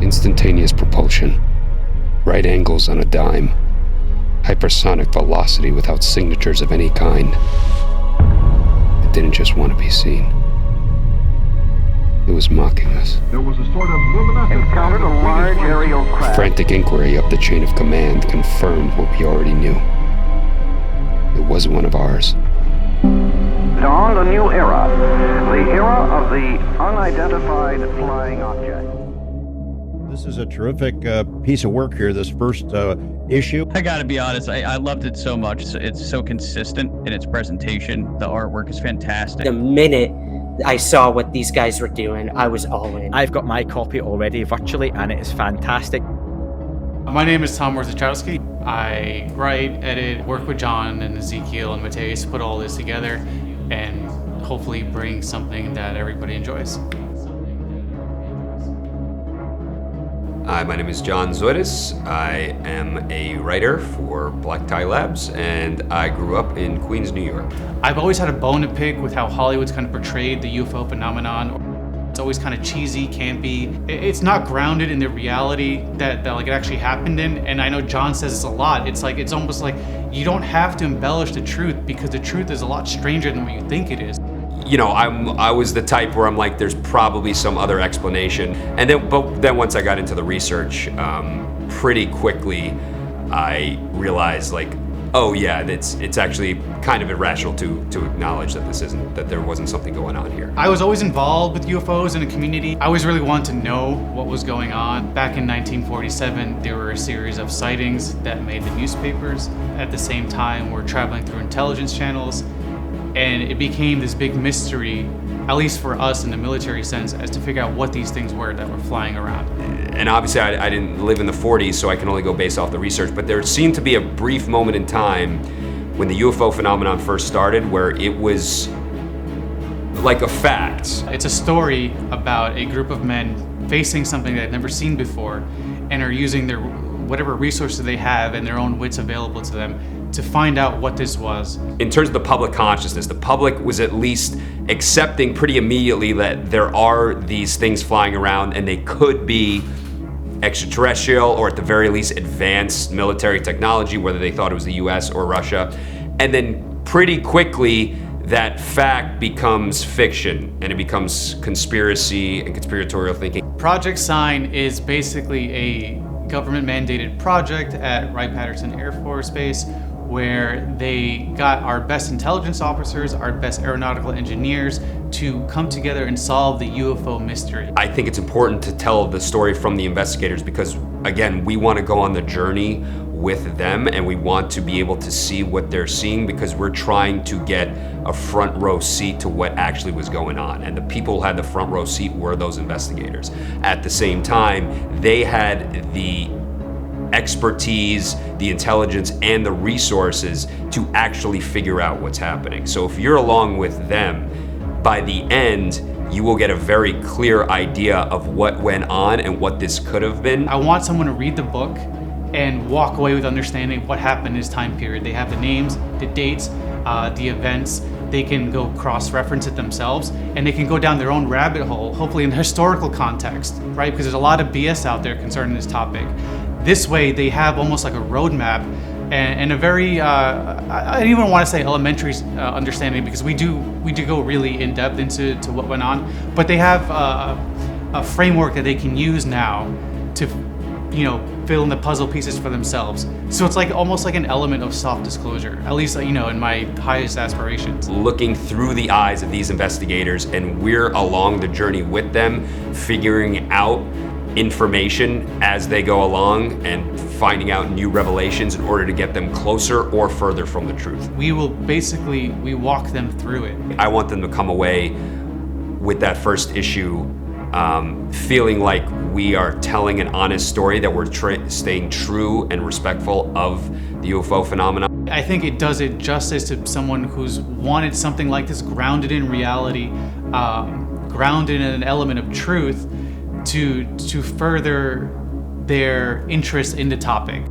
Instantaneous propulsion, right angles on a dime, hypersonic velocity without signatures of any kind. It didn't just want to be seen. It was mocking us. There was a sort of luminescent encountered a large aerial craft. Frantic inquiry up the chain of command confirmed what we already knew. It was one of ours. Dawned a new era, the era of the unidentified flying object. This is a terrific piece of work here, this first issue. I gotta be honest, I loved it so much. It's so consistent in its presentation. The artwork is fantastic. The minute I saw what these guys were doing, I was all in. I've got my copy already virtually, and it is fantastic. My name is Tom Worthachowski. I write, edit, work with John and Ezekiel and Mateus to put all this together and hopefully bring something that everybody enjoys. Hi, my name is John Zoidis. I am a writer for Black Tie Labs, and I grew up in Queens, New York. I've always had a bone to pick with how Hollywood's kind of portrayed the UFO phenomenon. It's always kind of cheesy, campy. It's not grounded in the reality that like it actually happened in. And I know John says this a lot. It's almost like you don't have to embellish the truth because the truth is a lot stranger than what you think it is. You know, I was the type where I'm like, there's probably some other explanation. But then once I got into the research, pretty quickly, I realized like, oh yeah, it's actually kind of irrational to acknowledge that there wasn't something going on here. I was always involved with UFOs in the community. I always really wanted to know what was going on. Back in 1947, there were a series of sightings that made the newspapers. At the same time, we're traveling through intelligence channels. And it became this big mystery, at least for us in the military sense, as to figure out what these things were that were flying around. And obviously I didn't live in the 40s, so I can only go based off the research, but there seemed to be a brief moment in time when the UFO phenomenon first started where it was like a fact. It's a story about a group of men facing something they've never seen before and are using their whatever resources they have and their own wits available to them to find out what this was. In terms of the public consciousness, the public was at least accepting pretty immediately that there are these things flying around and they could be extraterrestrial or at the very least advanced military technology, whether they thought it was the US or Russia. And then pretty quickly, that fact becomes fiction and it becomes conspiracy and conspiratorial thinking. Project Sign is basically a government mandated project at Wright-Patterson Air Force Base where they got our best intelligence officers, our best aeronautical engineers to come together and solve the UFO mystery. I think it's important to tell the story from the investigators because, again, we want to go on the journey with them and we want to be able to see what they're seeing because we're trying to get a front row seat to what actually was going on. And the people who had the front row seat were those investigators. At the same time, they had the expertise, the intelligence, and the resources to actually figure out what's happening. So if you're along with them, by the end, you will get a very clear idea of what went on and what this could have been. I want someone to read the book and walk away with understanding what happened in this time period. They have the names, the dates, the events. They can go cross-reference it themselves, and they can go down their own rabbit hole, hopefully in the historical context, right? Because there's a lot of BS out there concerning this topic. This way, they have almost like a roadmap and a very, I don't even want to say elementary understanding because we do go really in depth into what went on, but they have a framework that they can use now to, fill in the puzzle pieces for themselves. So it's like almost like an element of self-disclosure, at least, in my highest aspirations. Looking through the eyes of these investigators, and we're along the journey with them, figuring out information as they go along and finding out new revelations in order to get them closer or further from the truth. We walk them through it. I want them to come away with that first issue feeling like we are telling an honest story, that we're staying true and respectful of the UFO phenomenon. I think it does it justice to someone who's wanted something like this grounded in reality, grounded in an element of truth to further their interest in the topic.